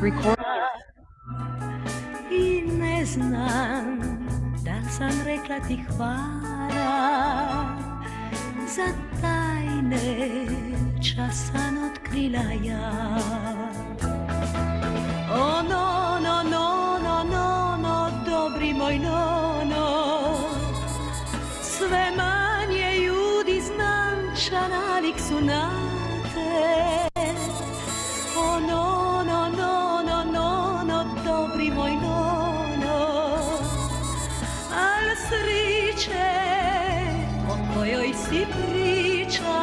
Record. I ne znam da sam rekla ti hvala za tajne časan otkrila ja. O no, no, no, no, no, no, dobri moj no, no. Sve manje ljudi znam ča navik su na te. O no, no, no, no, no, no, dobri moj no, no. Al sriće o kojoj si priča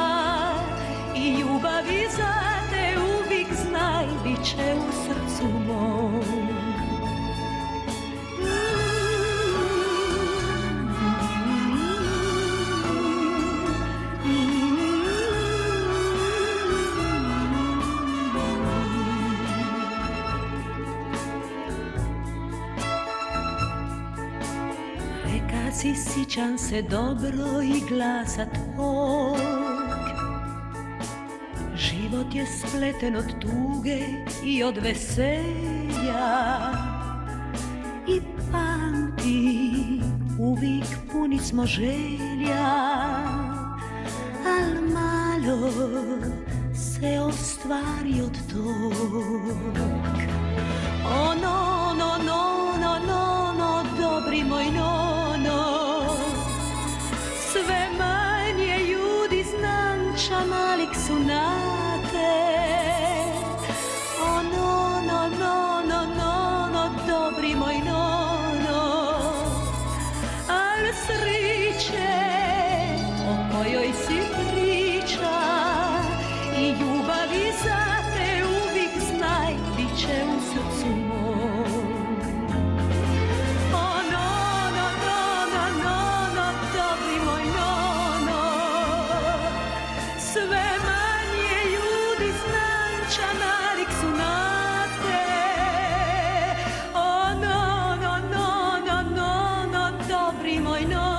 i ljubavi za te uvijek znaj bit će u srcu mom. Si sjećam se dobro i glasa tvog. Život je spleten od tuge i od veselja. I pamti, uvijek puni smo želja. Al malo se ostvari od tog. O no, no, no, no, no, no, dobri moj no. Sve manje ljudi znam ča nalik su na te. O no, no, no, no, no, no, dobri moj no, no. Al sriće o kojoj si priča i ljubavi za te uvijek znaj bit će u srcu mom. Sve manje ljudi znam ča nalik su na te. O no, no, no, no, no, no, dobri moj no,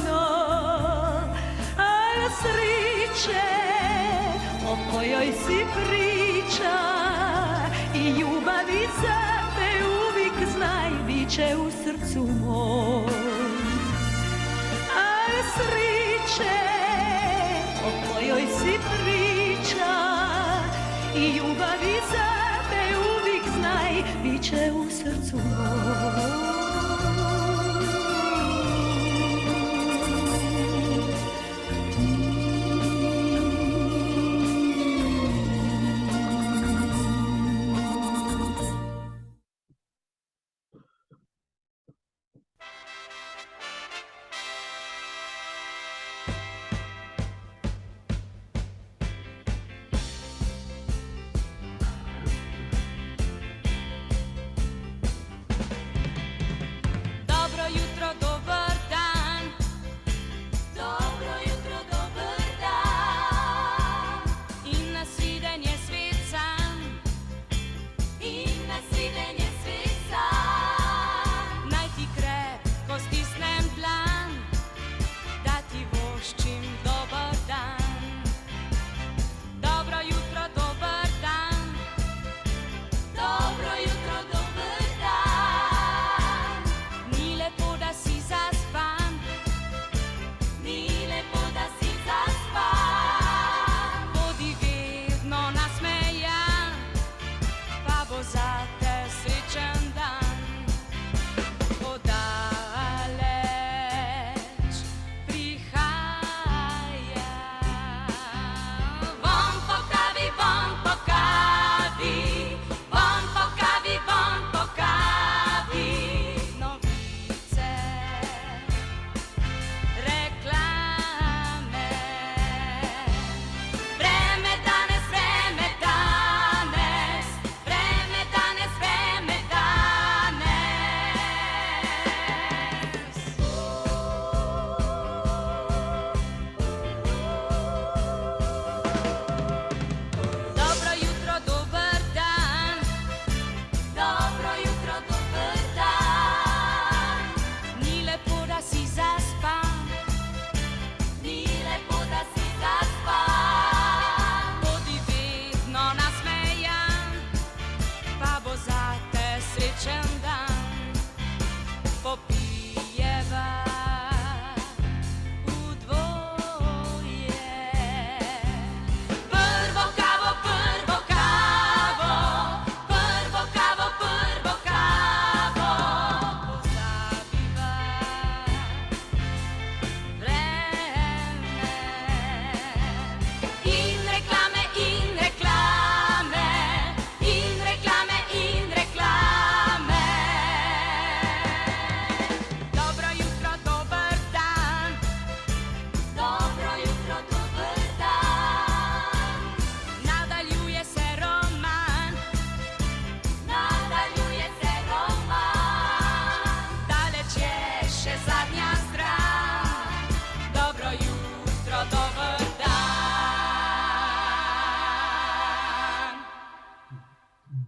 no. Al sriće o kojoj si priča i ljubavi za te uvijek znaj bit će u srcu mom. Al sriće o kojoj si priča i ljubavi za te uvijek znaj bit će u srcu mom. Vreme danes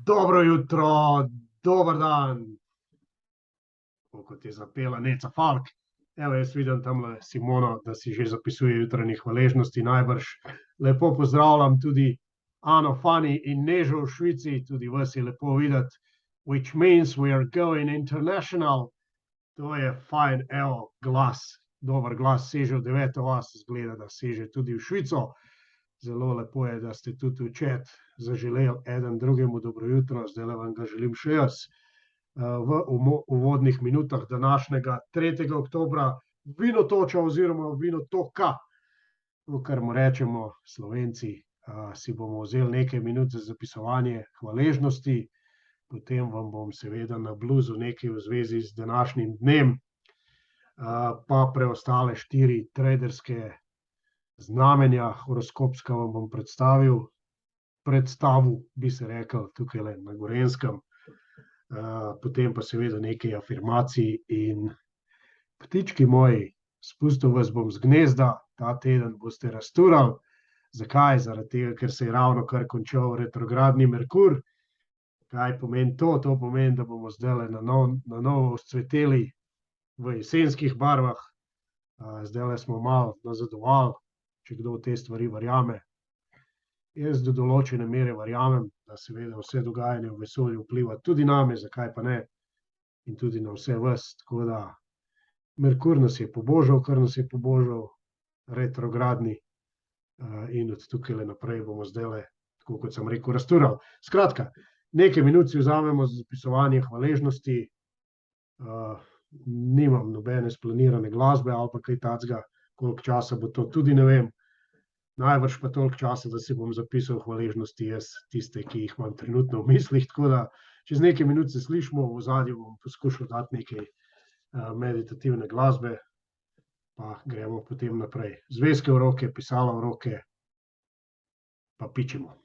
Dobro jutro, dober dan, tako kot je zapela Neca Falk. Evo, jaz vidim tamle Simono, da si že zapisuje jutranje hvaležnosti najbrž. Lepo pozdravljam tudi Ano, Fani in Nežo v Švici, tudi vas je lepo videti, which means we are going international. To je fajn, evo, glas, dober glas seže v 9. vas, zgleda, da seže tudi v Švico. Zelo lepo je, da ste tudi v chat zaželeli eden drugemu dobro jutro, zdaj vam ga želim še jaz. V uvodnih minutah današnjega 3. oktobra vinotoča oziroma vinotoka, kar mu rečemo Slovenci, si bomo vzeli nekaj minut za zapisovanje hvaležnosti, potem vam bom seveda na bluzu nekaj v zvezi z današnjim dnem, pa preostale 4 traderske znamenja horoskopska vam bom predstavil, bi se rekel, tukaj na Gorenjskem. Potem pa seveda nekaj afirmacij in ptički moji, spustil vas bom z gnezda, ta teden boste razturali. Zakaj? Zaradi tega, ker se je ravno kar končal retrogradni Merkur. Kaj pomeni to? To pomeni, da bomo zdaj na novo vzcveteli v jesenskih barvah. Zdaj smo malo nazadovali, če kdo v te stvari verjame. Jaz do določene mere verjamem, da seveda vse dogajanje v vesolju vpliva tudi name, zakaj pa ne, in tudi na vse vas. Tako da Merkur nas je pobožal, kar nas je pobožal, retrogradni, in od tukaj naprej bomo zdaj, tako kot sem rekel, razturali. Skratka, nekaj minut si vzamemo za zapisovanje hvaležnosti. Nimam nobene splanirane glasbe ali pa kaj takega, koliko časa bo to, tudi ne vem. Najbrž pa toliko časa, da si bom zapisal hvaležnosti jaz, tiste, ki jih imam trenutno v mislih, tako da čez nekaj minut se slišimo, v ozadju bom poskušal dati nekaj meditativne glasbe, pa gremo potem naprej. Zvezke v roke, pisala v roke, pa pičemo.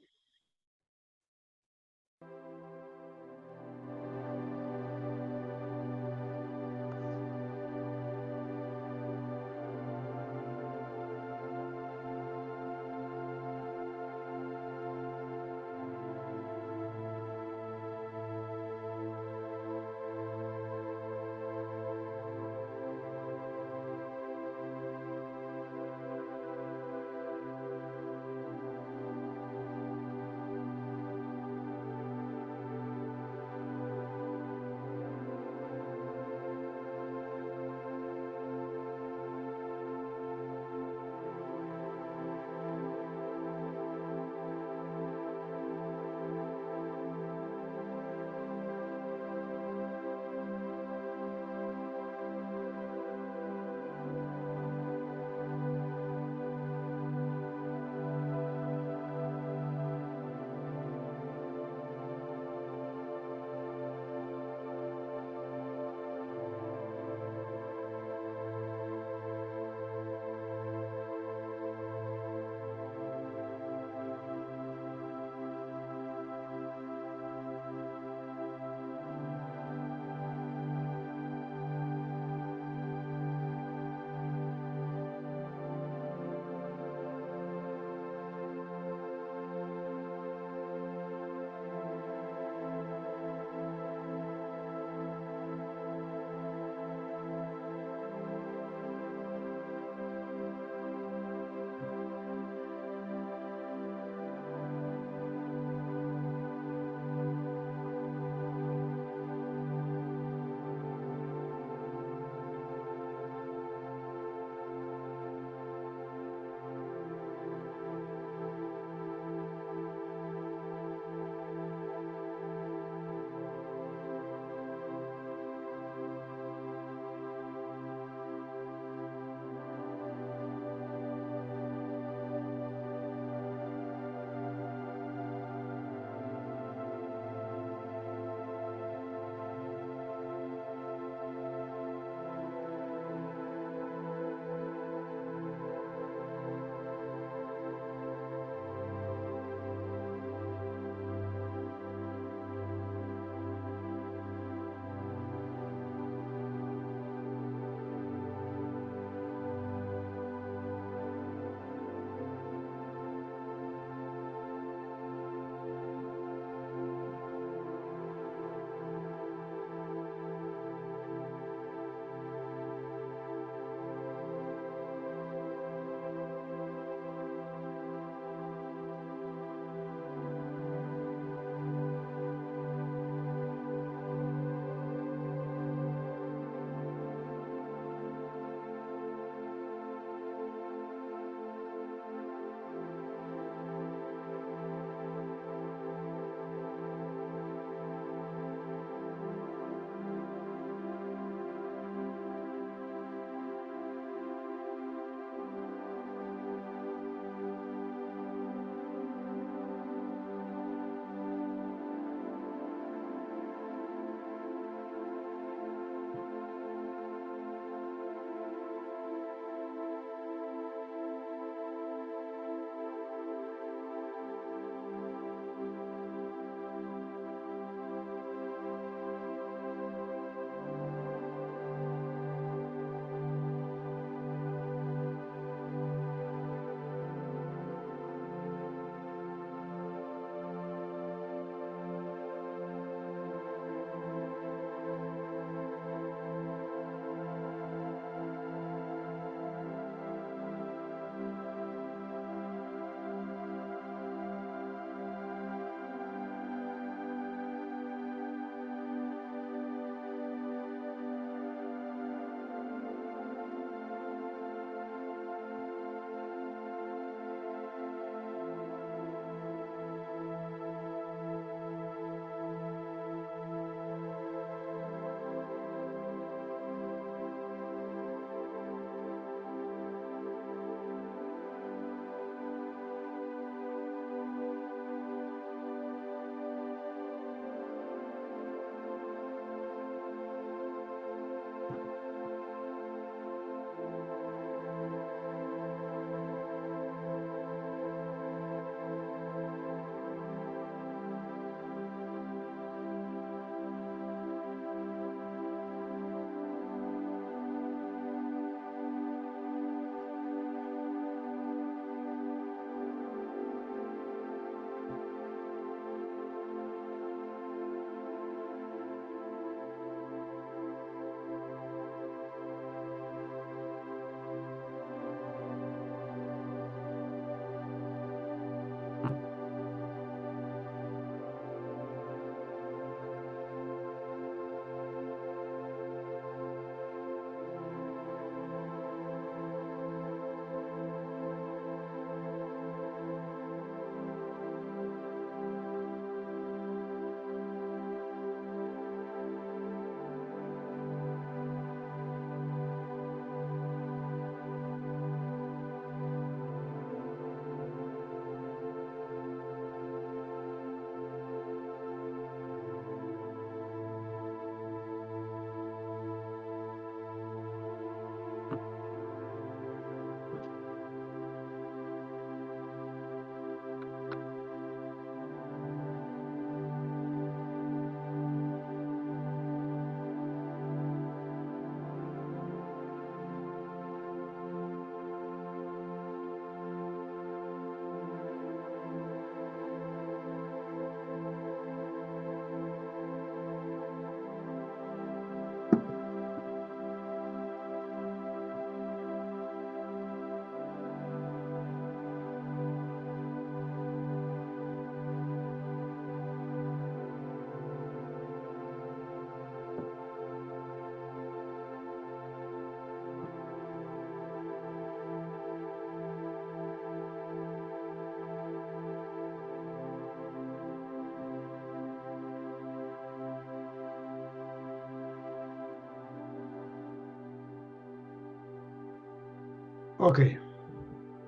Ok,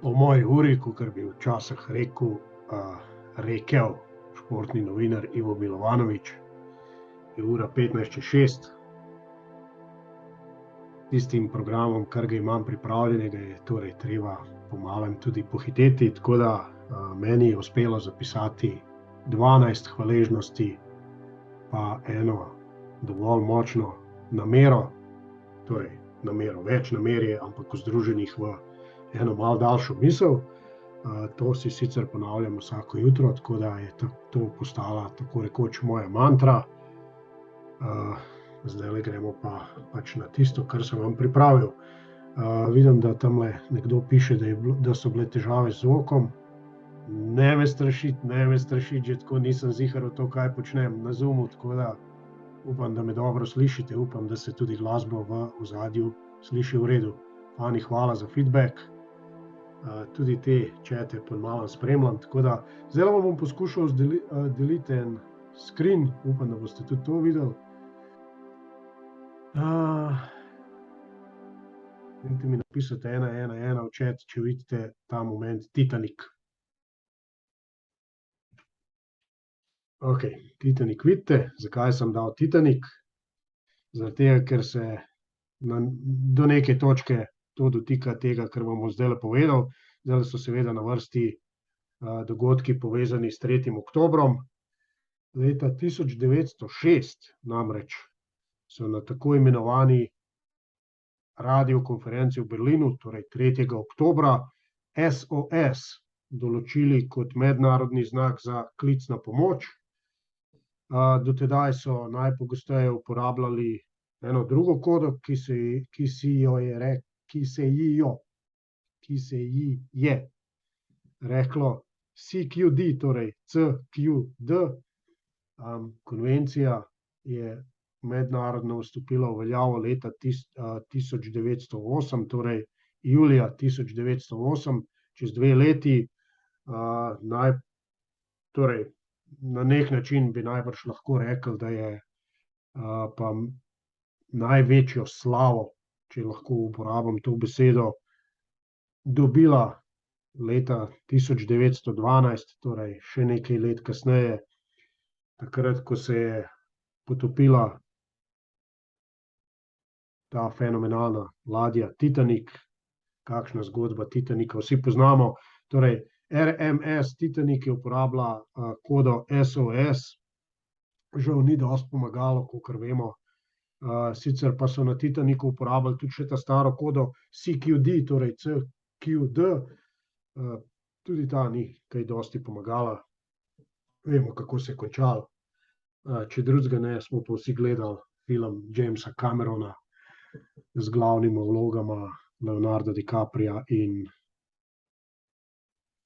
po moji uri, kakor bi včasih rekel športni novinar Ivo Milovanovič, je ura 15:06. Tistim programom, kar ga imam pripravljenega, je torej treba po malem tudi pohiteti, tako da meni je uspelo zapisati 12 hvaležnosti, pa eno dovolj močno namero, torej namero, več namer je, ampak združenih v eno malo daljšo misel. To si sicer ponavljam vsako jutro, tako da je to postala tako rekoč moja mantra. Zdaj gremo pač na tisto, kar sem vam pripravil. Vidim, da tamle nekdo piše, da so bile težave z zvokom. Ne me strašiti, že tako nisem ziher v to, kaj počnem na Zoomu, tako da upam, da me dobro slišite, upam, da se tudi glasbo v ozadju sliši v redu. Fani, hvala za feedback. Tudi te čete pod malo spremljam, tako da zdaj vam bom poskušal deliti en screen, upam, da boste tudi to videli. Dajte mi napisati 111 v chat, če vidite ta moment Titanic. Ok, Titanic vidite. Zakaj sem dal Titanic? Zaradi tega, ker se do neke točke to dotika tega, kar bom zdaj povedal. Zdaj so seveda na vrsti dogodki povezani s 3. oktobrom. Leta 1906 namreč so na tako imenovani radiokonferenci v Berlinu, torej 3. oktobra, SOS določili kot mednarodni znak za klic na pomoč. Do tedaj so najpogosteje uporabljali eno drugo kodo, ki se ji je reklo CQD, torej CQD. Konvencija je mednarodno vstopila v veljavo leta 1908, torej julija 1908, čez 2 leti. Torej, na nek način bi najbrž lahko rekel, da je pa največjo slavo, če lahko uporabim to besedo, dobila leta 1912, torej še nekaj let kasneje, takrat, ko se je potopila ta fenomenalna ladja Titanic. Kakšna zgodba Titanica vsi poznamo. Torej, RMS Titanic je uporabila kodo SOS. Žal ni dosti pomagalo, kakor vemo. Sicer pa so na Titanicu uporabljali tudi še ta staro kodo CQD, torej CQD. Tudi ta ni kaj dosti pomagala. Vemo, kako se je končalo. Če drugega ne, smo pa vsi gledali film Jamesa Camerona z glavnima vlogama Leonardo DiCapria in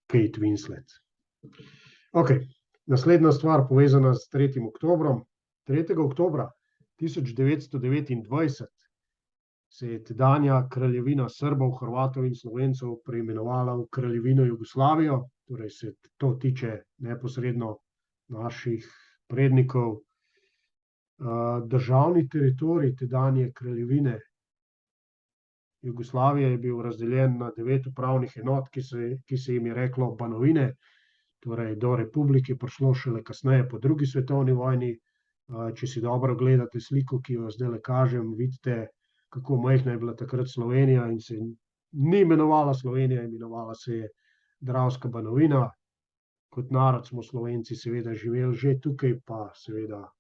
Kate Winslet. Ok, naslednja stvar povezana s 3. oktobrom. 3. oktobra 1929 se je tedanja kraljevina Srbov, Hrvatov in Slovencev preimenovala v Kraljevino Jugoslavijo, torej se to tiče neposredno naših prednikov. Državni teritorij tedanje kraljevine Jugoslavije je bil razdeljen na 9 upravnih enot, ki se jim je reklo banovine, torej do republike prišlo šele kasneje po 2. svetovni vojni. Če si dobro gledate sliko, ki jo zdaj kažem, vidite, kako majhna je bila takrat Slovenija in se ni imenovala Slovenija, imenovala se je Dravska banovina. Kot narod smo Slovenci seveda živeli že tukaj, pa seveda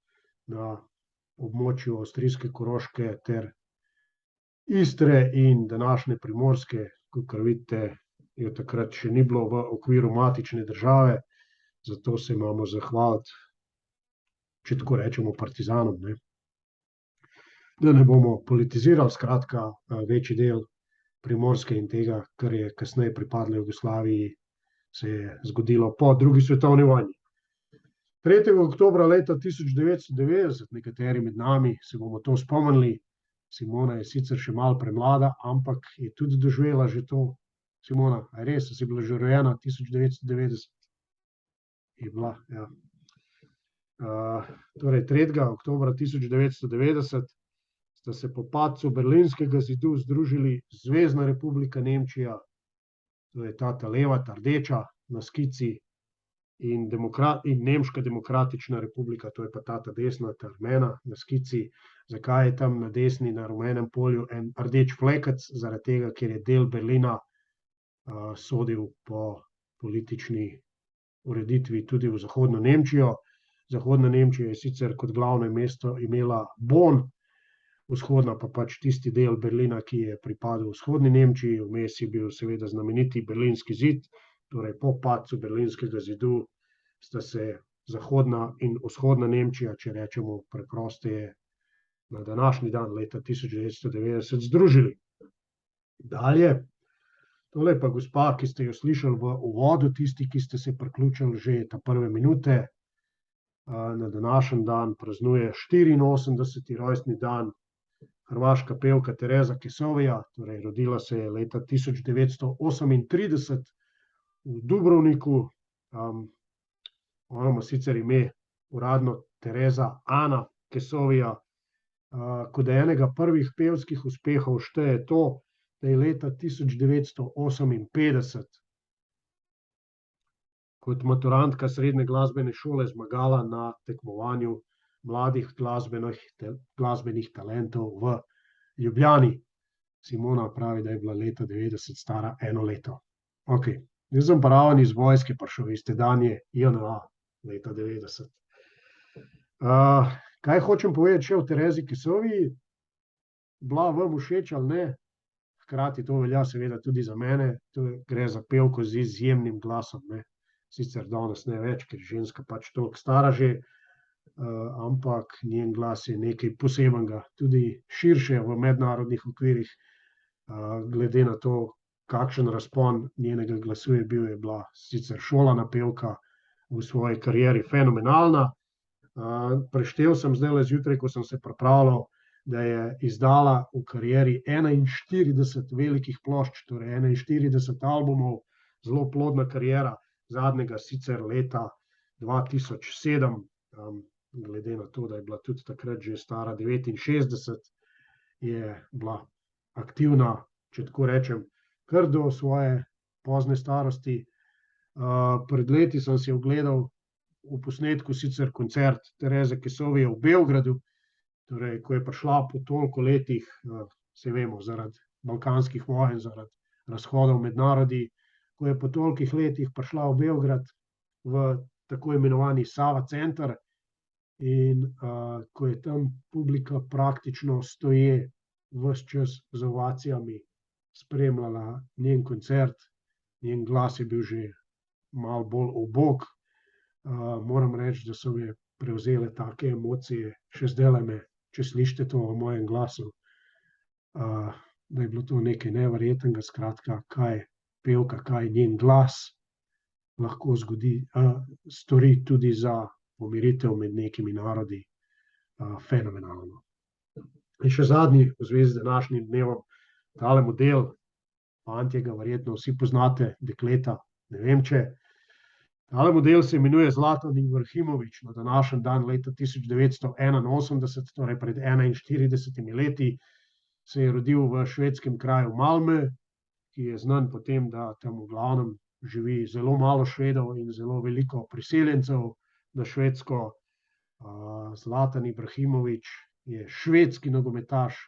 na območju avstrijske Koroške ter Istre in današnje Primorske, kakor vidite, jo takrat še ni bilo v okviru matične države, zato se imamo zahvaliti, če tako rečemo, partizanom. Da ne bomo politizirali, skratka, večji del Primorske in tega, kar je kasneje pripadlo Jugoslaviji, se je zgodilo po 2. svetovni vojni. 3. oktobra leta 1990, nekateri med nami se bomo to spomnili, Simona je sicer še malo premlada, ampak je tudi doživela že to. Simona, a res, si bila že rojena 1990? Je bila, ja. Torej, 3. oktobra 1990 sta se po padcu Berlinskega zidu združili Zvezna republika Nemčija, to je ta leva, ta rdeča na skici, in Nemška demokratična republika, to je pa ta desna, ta rumena na skici. Zakaj je tam na desni, na rumenem polju en rdeč flekec? Zaradi tega, ker je del Berlina sodil po politični ureditvi tudi v zahodno Nemčijo. Zahodna Nemčija je sicer kot glavno mesto imela Bonn, vzhodna pa pač tisti del Berlina, ki je pripadal vzhodni Nemčiji. Vmes je bil seveda znameniti Berlinski zid, torej po padcu Berlinskega zidu sta se zahodna in vzhodna Nemčija, če rečemo preprosteje, na današnji dan leta 1990 združili. Dalje, tole pa gospa, ki ste jo slišali v uvodu, tisti, ki ste se priključili že ta prve minute, na današnji dan praznuje 84. rojstni dan hrvaška pevka Tereza Kesovija, torej rodila se je leta 1938 v Dubrovniku. Ona ima sicer ime uradno Tereza Ana Kesovija. Kot enega prvih pevskih uspehov šteje to, da je leta 1958 kot maturantka srednje glasbene šole zmagala na tekmovanju mladih glasbenih talentov v Ljubljani. Simona pravi, da je bila leta 90 stara 1 leto. Ok, jaz sem pa raven iz vojske prišel iz tedanje JNA leta 90. Kaj hočem povedati še o Terezi Kesoviji? Bila vam všeč ali ne? Hkrati to velja seveda tudi za mene. Gre za pevko z izjemnim glasom, ne. Sicer danes ne več, ker je ženska pač toliko stara že, ampak njen glas je nekaj posebenega, tudi širše v mednarodnih okvirih, glede na to, kakšen razpon njenega glasu je bil, je bila sicer šolana pevka v svoji karieri fenomenalna. Preštel sem zdajle zjutraj, ko sem se pripravljal, da je izdala v karieri 41 velikih plošč, torej 41 albumov, zelo plodna kariera, zadnjega sicer leta 2007, glede na to, da je bila tudi takrat že stara 69, je bila aktivna, če tako rečem, kar do svoje pozne starosti. Pred leti sem si ogledal v posnetku sicer koncert Tereze Kesovije v Beogradu, torej, ko je prišla po toliko letih, saj vemo, zaradi balkanskih vojenj, zaradi razhodov med narodi, ko je po tolikih letih prišla v Beograd v tako imenovani Sava center in ko je tam publika praktično stoje ves čas z ovacijami spremljala njen koncert, njen glas je bil že malo bolj ubog. Moram reči, da so me prevzele take emocije, še zdajle me, če slišite to v mojem glasu, da je bilo to nekaj neverjetnega, skratka, kaj pevka, kaj njen glas lahko stori tudi za pomiritev med nekimi narodi, fenomenalno. In še zadnji v zvezi z današnjim dnevom, tale model, fantje ga verjetno vsi poznate, dekleta, ne vem če. Tale model se imenuje Zlatan Ibrahimović, na današnji dan leta 1981, torej pred 41 leti, se je rodil v švedskem kraju Malmö, ki je znan po tem, da tam v glavnem živi zelo malo Švedov in zelo veliko priseljencev na Švedsko. Zlatan Ibrahimović je švedski nogometaš,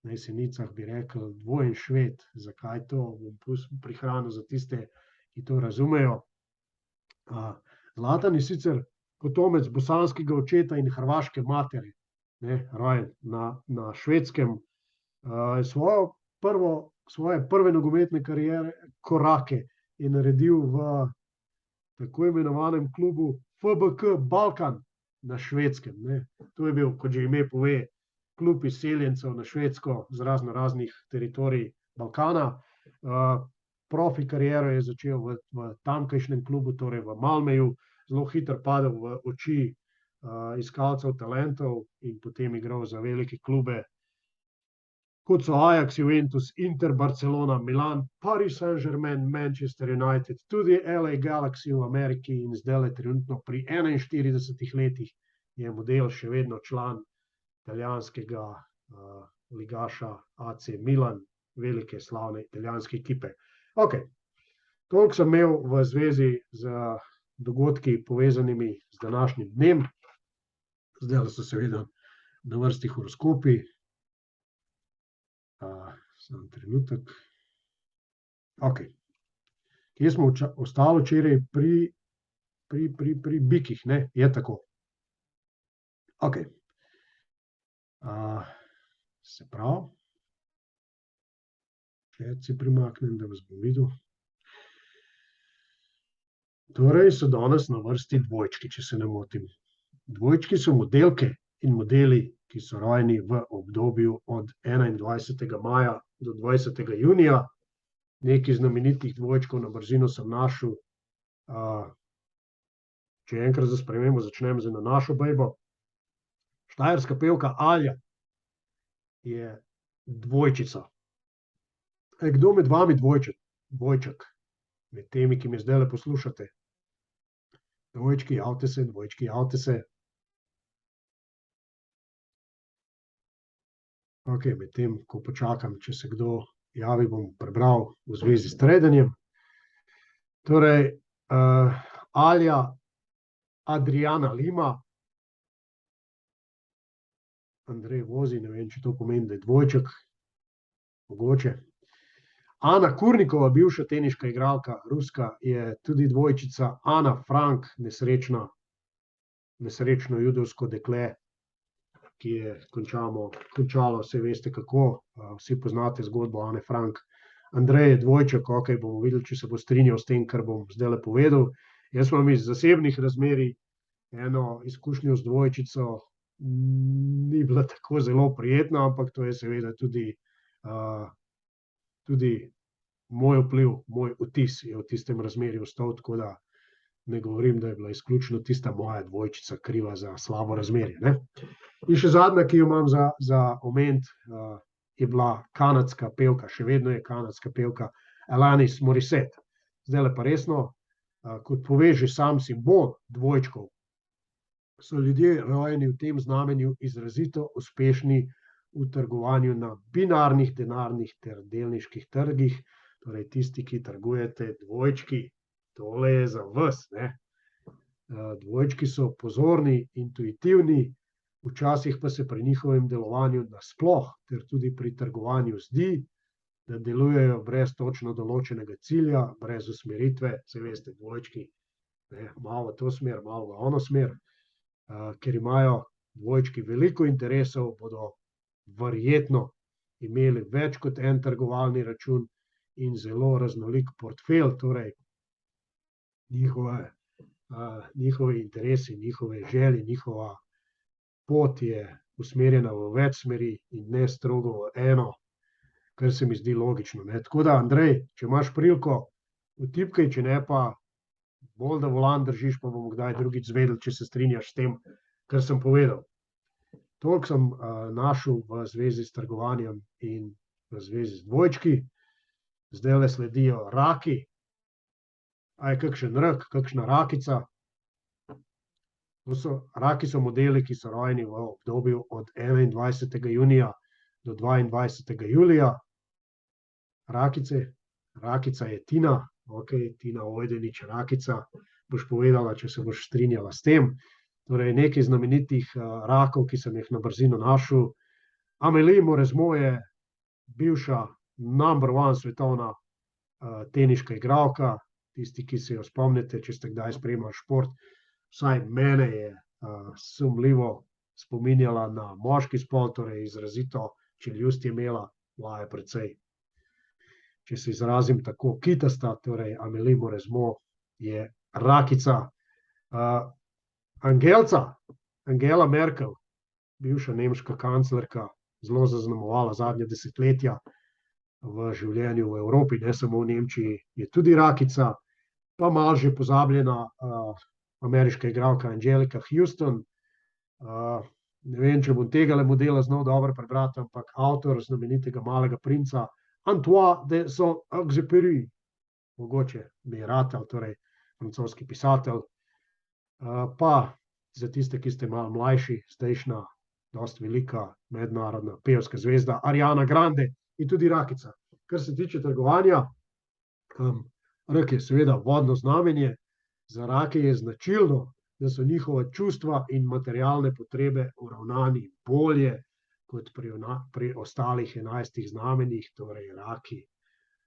na Jesenicah bi rekli dvojen Šved. Zakaj to? Bom prihranil za tiste, ki to razumejo. Zlatan je sicer potomec bosanskega očeta in hrvaške matere, rojen na Švedskem. Svoje prve nogometne korake je naredil v tako imenovanem klubu FBK Balkan na Švedskem. To je bil, kot že ime pove, klub izseljencev na Švedsko z raznih teritorij Balkana. Profi kariero je začel v tamkajšnjem klubu, torej v Malmöju, zelo hitro padel v oči iskalcev talentov in potem igral za velike klube, kot so Ajax, Juventus, Inter, Barcelona, Milan, Paris Saint-Germain, Manchester United, tudi LA Galaxy v Ameriki in zdajle trenutno pri 41 letih je model še vedno član italijanskega ligaša AC Milan, velike slavne italijanske ekipe. Ok, toliko sem imel v zvezi z dogodki povezanimi z današnjim dnem. Zdaj so seveda na vrsti horoskopi. Samo trenutek. Ok. Kje smo ostali včeraj pri bikih, ne? Je tako. Ok. Se pravi, še si primaknem, da vas bom videl. Torej so danes na vrsti dvojčki, če se ne motim. Dvojčki so modelke in modeli, ki so rojeni v obdobju od 21. maja do 20. junija. Nekaj znamenitih dvojčkov na brzino sem našel. Če enkrat za spremembo začnem z eno našo bejbo. Štajerska pevka Alja je dvojčica. Kdo med vami dvojček? Med temi, ki me zdajle poslušate. Dvojčki, javite se, dvojčki, javite se. Ok, med tem, ko počakam, če se kdo javi, bom prebral v zvezi s tredenjem. Torej, Alja Adriana Lima, Andrej vozi, ne vem, če to pomeni, da je dvojček, mogoče. Ana Kurnikova, bivša teniška igralka, ruska, je tudi dvojčica. Ana Frank, nesrečno judovsko dekle, ki je končalo, vse veste kako, vsi poznate zgodbo Ane Frank. Andrej je dvojček, ok, bomo videli, če se bo strinjal s tem, kar bom zdajle povedal. Jaz imam iz zasebnih razmerij eno izkušnjo z dvojčico, ni bila tako zelo prijetna, ampak to je seveda tudi moj vpliv, moj vtis je v tistem razmerju ostal, tako da ne govorim, da je bila izključno tista moja dvojčica kriva za slabo razmerje, ne. In še zadnja, ki jo imam za omeniti, je bila kanadska pevka, še vedno je kanadska pevka Alanis Morissette. Zdajle pa resno, kot pove že sam simbol dvojčkov, so ljudje rojeni v tem znamenju izrazito uspešni v trgovanju na binarnih denarnih ter delniških trgih, torej tisti, ki trgujete dvojčki, tole je za vas, ne. Dvojčki so pozorni, intuitivni, včasih pa se pri njihovem delovanju nasploh ter tudi pri trgovanju zdi, da delujejo brez točno določenega cilja, brez usmeritve, saj veste, dvojčki, ne, malo v to smer, malo v ono smer. Ker imajo dvojčki veliko interesov, bodo verjetno imeli več kot en trgovalni račun in zelo raznolik portfelj, torej njihovi interesi, njihove želje, njihova pot je usmerjena v več smeri in ne strogo v eno, kar se mi zdi logično, ne. Tako da, Andrej, če imaš priliko, vtipkaj, če ne pa bolj, da volan držiš, pa bomo kdaj drugič izvedeli, če se strinjaš s tem, kar sem povedal. Toliko sem našel v zvezi s trgovanjem in v zvezi z dvojčki. Zdajle sledijo raki. A je kakšen rak, kakšna rakica? Raki so modeli, ki so rojeni v obdobju od 21. junija do 22. julija. Rakica je Tina. Ok, Tina Ojdenič, rakica, boš povedala, če se boš strinjala s tem. Torej, nekaj znamenitih rakov, ki sem jih na brzino našel. Amélie Mauresmo je bivša number one svetovna teniška igralka. Tisti, ki se jo spomnite, če ste kdaj spremljali šport, vsaj mene je sumljivo spominjala na moški spol, torej izrazito čeljust je imela, bila je precej, če se izrazim tako, kitasta, torej Amélie Mauresmo je rakica. Angela Merkel, bivša nemška kanclerka, zelo zaznamovala zadnja desetletja v življenju v Evropi, ne samo v Nemčiji, je tudi rakica. Pa malo že pozabljena ameriška igralka Angelika Houston. Ne vem, če bom tegale modela znal dobro prebrati, ampak avtor znamenitega Malega princa, Antoine de Saint-Exupéry, mogoče mi je ratal, torej francoski pisatelj. Pa za tiste, ki ste malo mlajši, zdajšnja dosti velika mednarodna pevska zvezda Ariana Grande in tudi rakica. Kar se tiče trgovanja, rak je seveda vodno znamenje, za rake je značilno, da so njihova čustva in materialne potrebe uravnani bolje kot pri ostalih 11 znamenjih, torej raki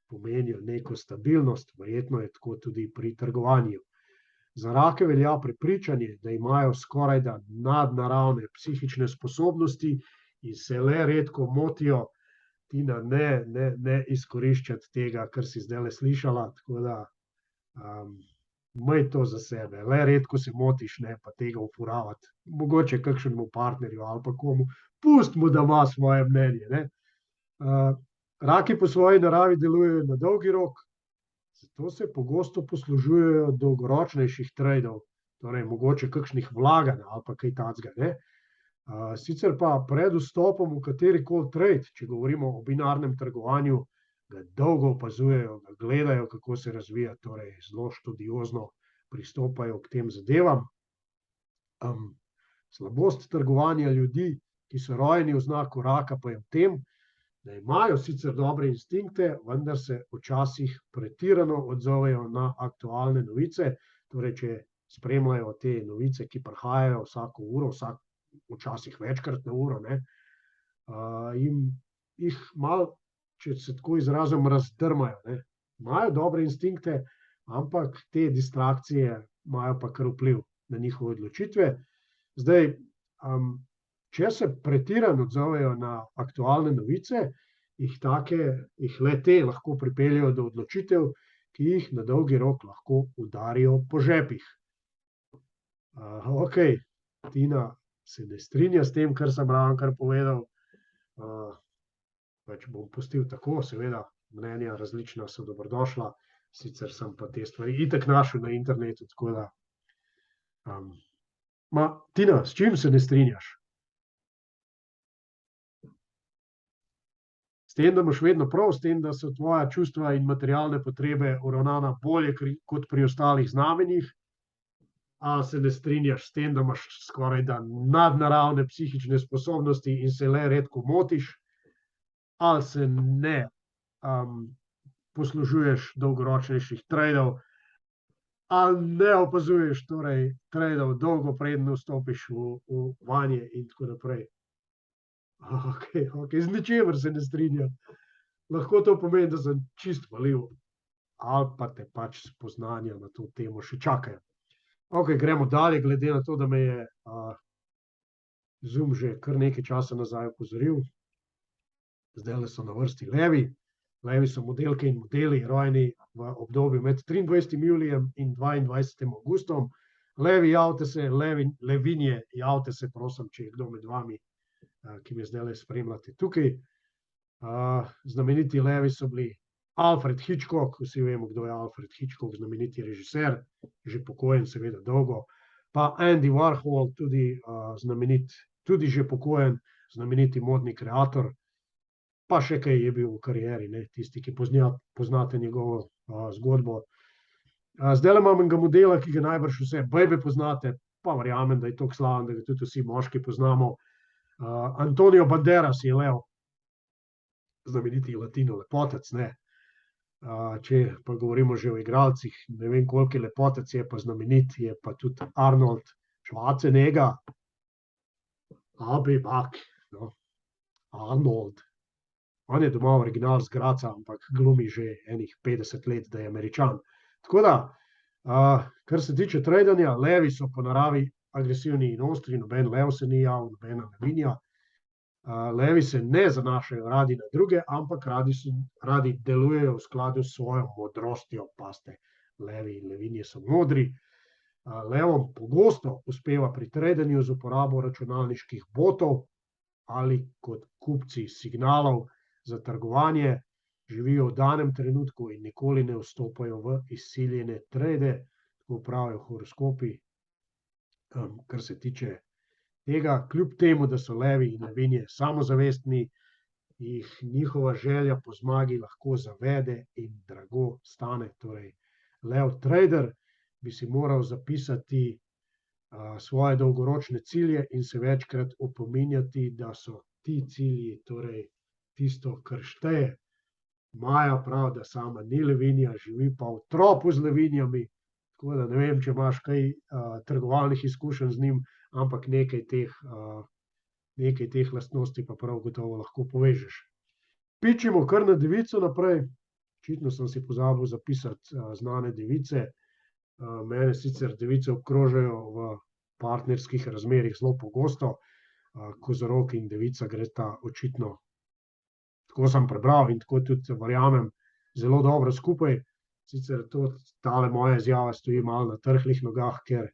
pomenijo neko stabilnost, verjetno je tako tudi pri trgovanju. Za rake velja prepričanje, da imajo skorajda nadnaravne psihične sposobnosti in se le redko motijo. Tina, ne izkoriščati tega, kar si zdajle slišala, tako da imej to za sebe. Le redko se motiš, ne pa tega uporavati. Mogoče kakšnemu partnerju ali pa komu. Pustimo, da ima svoje mnenje, ne. Raki po svoji naravi delujejo na dolgi rok, zato se pogosto poslužujejo dolgoročnejših tradeov, torej mogoče kakšnih vlaganj ali pa kaj takega, ne. Sicer pa pred vstopom v katerikoli trade, če govorimo o binarnem trgovanju, ga dolgo opazujejo, ga gledajo, kako se razvija, torej zelo študiozno pristopajo k tem zadevam. Slabost trgovanja ljudi, ki so rojeni v znaku raka, pa je v tem, da imajo sicer dobre instinkte, vendar se včasih pretirano odzovejo na aktualne novice, torej če spremljajo te novice, ki prihajajo vsako uro, včasih večkrat na uro, ne, in jih malo, če se tako izrazim, razdrmajo, ne. Imajo dobre instinkte, ampak te distrakcije imajo pa kar vpliv na njihove odločitve. Zdaj, če se pretirano odzovejo na aktualne novice, jih le-te lahko pripeljejo do odločitev, ki jih na dolgi rok lahko udarijo po žepih. Okej, Tina se ne strinja s tem, kar sem ravnokar povedal. Pač bom pustil tako, seveda, mnenja različna so dobrodošla, sicer sem pa te stvari itak našel na internetu, tako da. Tina, s čim se ne strinjaš? S tem, da imaš vedno prav, s tem, da so tvoja čustva in materialne potrebe uravnana bolje kot pri ostalih znamenjih, ali se ne strinjaš s tem, da imaš skorajda nadnaravne psihične sposobnosti in se le redko motiš, ali se ne poslužuješ dolgoročnejših tradeov, ali ne opazuješ torej tradeov dolgo preden vstopiš vanje in tako naprej. Okej, z ničemer se ne strinjam. Lahko to pomeni, da sem čist valil, ali pa te pač spoznanja na to temo še čakajo. Okej, gremo dalje, glede na to, da me je Zoom že kar nekaj časa nazaj opozoril. Zdajle so na vrsti levi. Levi so modelke in modeli, rojeni v obdobju med 23. julijem in 22. avgustom. Levi, javite se, levinje, javite se, prosim, če je kdo med vami, ki me zdajle spremljate tukaj. Znameniti levi so bili Alfred Hitchcock, vsi vemo, kdo je Alfred Hitchcock, znameniti režiser, že pokojen, seveda dolgo, pa Andy Warhol, tudi znamenit, tudi že pokojen, znameniti modni kreator, pa še kaj je bil v karieri, ne, tisti, ki poznate njegovo zgodbo. Zdajle imam enega modela, ki ga najbrž vse bejbe poznate, pa verjamem, da je toliko slaven, da ga tudi vsi moški poznamo. Antonio Banderas je lev, znameniti latino lepotec, ne. Če pa govorimo že o igralcih, ne vem, koliko lepotec je pa znamenit, je pa tudi Arnold Schwarzenegger. No. Arnold. On je doma original z Gradca, ampak glumi že enih 50 let, da je Američan. Tako da, kar se tiče tradanja, levi so po naravi agresivni in ostri, noben lev se ni javil, nobena levinja. Levi se ne zanašajo radi na druge, ampak radi delujejo v skladu s svojo modrostjo. Pazite, levi in levinje so modri. Levom pogosto uspeva pri tradanju z uporabo računalniških botov ali kot kupci signalov za trgovanje, živijo v danem trenutku in nikoli ne vstopajo v izsiljene trade, tako pravijo horoskopi. Kar se tiče tega, kljub temu, da so levi in levinje samozavestni, jih njihova želja po zmagi lahko zavede in drago stane. Torej, lev trader bi si moral zapisati svoje dolgoročne cilje in se večkrat opominjati, da so ti cilji, torej tisto, kar šteje. Maja pravi, da sama ni levinja, živi pa v tropu z levinjami, tako da ne vem, če imaš kaj trgovalnih izkušenj z njim, ampak nekaj teh lastnosti pa prav gotovo lahko povežeš. Pičimo kar na devico naprej. Očitno sem si pozabil zapisati znane device. Mene sicer device obkrožajo v partnerskih razmerjih zelo pogosto. Kozorog in devica gresta očitno, tako sem prebral in tako tudi verjamem, zelo dobro skupaj. Sicer tale moja izjava stoji malo na trhlih nogah, ker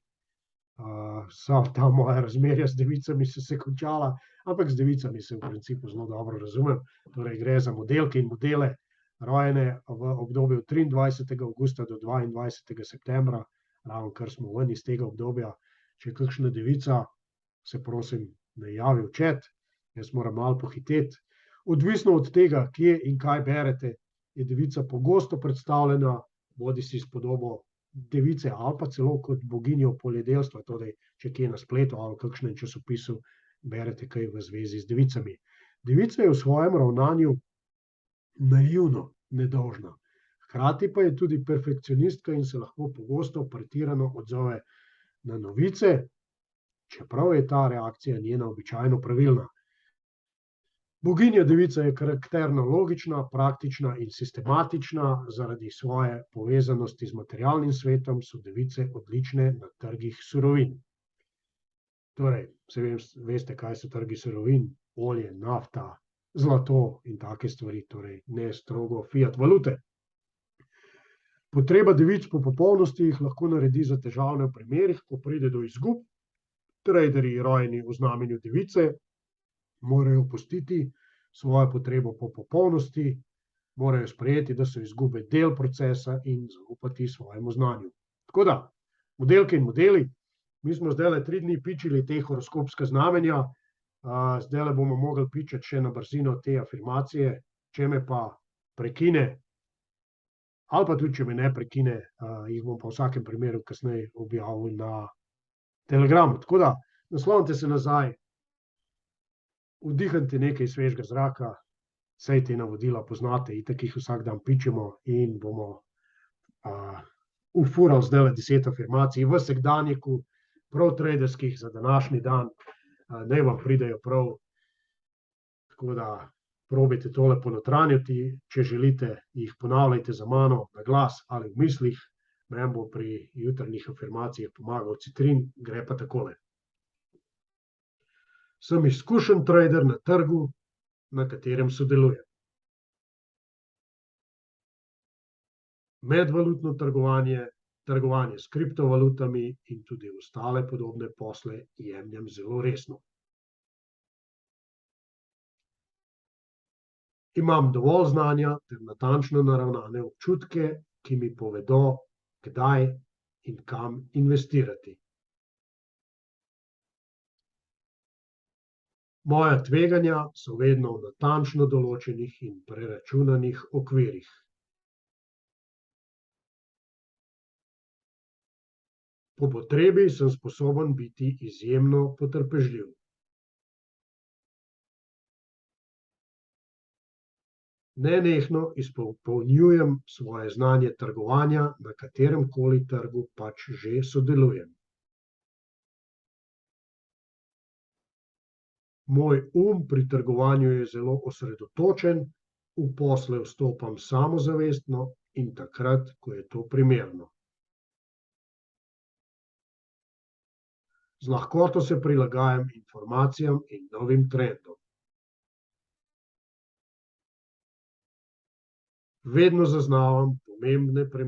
vsa ta moja razmerja z devicami so se končala, ampak z devicami se v principu zelo dobro razumem. Torej gre za modelke in modele, rojene v obdobju 23. avgusta do 22. septembra, ravno kar smo ven iz tega obdobja. Če je kakšna devica, se prosim ne javi v chat, jaz moram malo pohiteti. Odvisno od tega, kje in kaj berete, je devica pogosto predstavljena bodisi s podobo device ali pa celo kot boginjo poljedelstva, torej če kje na spletu ali v kakšnem časopisu berete kaj v zvezi z devicami. Devica je v svojem ravnanju naivno nedolžna. Hkrati pa je tudi perfekcionistka in se lahko pogosto pretirano odzove na novice, čeprav je ta reakcija njena običajno pravilna. Boginja devica je karakterno logična, praktična in sistematična, zaradi svoje povezanosti z materialnim svetom so device odlične na trgih surovin. Torej, veste, kaj so trgi surovin, olje, nafta, zlato in take stvari, torej ne strogo fiat valute. Potreba devic po popolnosti jih lahko naredi za težavne v primerih, ko pride do izgub. Traderji, rojeni v znamenju device, morajo opustiti svojo potrebo po popolnosti, morajo sprejeti, da so izgube del procesa in zaupati svojemu znanju. Tako da, modelke in modeli, mi smo zdajle 3 dni pičili te horoskopska znamenja, zdajle bomo mogli pičati še na brzino te afirmacije, če me pa prekine, ali pa tudi, če me ne prekine, jih bom pa v vsakem primeru kasneje objavil na Telegramu. Tako da, naslonite se nazaj, vdihnite nekaj svežega zraka, saj te navodila poznate, itak jih vsak dan pičimo in bomo ufurali zdajle 10 afirmacij v vsakdanjiku, prav traderskih za današnji dan, naj vam pridejo prav, tako da probajte tole ponotranjiti, če želite, jih ponavljajte za mano na glas ali v mislih, meni bo pri jutranjih afirmacijah pomagal citrin, gre pa takole. Sem izkušen trader na trgu, na katerem sodelujem. Medvalutno trgovanje, trgovanje s kriptovalutami in tudi ostale podobne posle jemljem zelo resno. Imam dovolj znanja ter natančno naravnane občutke, ki mi povedo, kdaj in kam investirati. Moja tveganja so vedno v natančno določenih in preračunanih okvirih. Po potrebi sem sposoben biti izjemno potrpežljiv. Nenehno izpolnjujem svoje znanje trgovanja, na kateremkoli trgu pač že sodelujem. Moj pri trgovanju je zelo osredotočen, v posle vstopam samozavestno in takrat, ko je to primerno. Z lahkoto se prilagajam informacijam in novim trendom. Vedno zaznavam pomembne premike.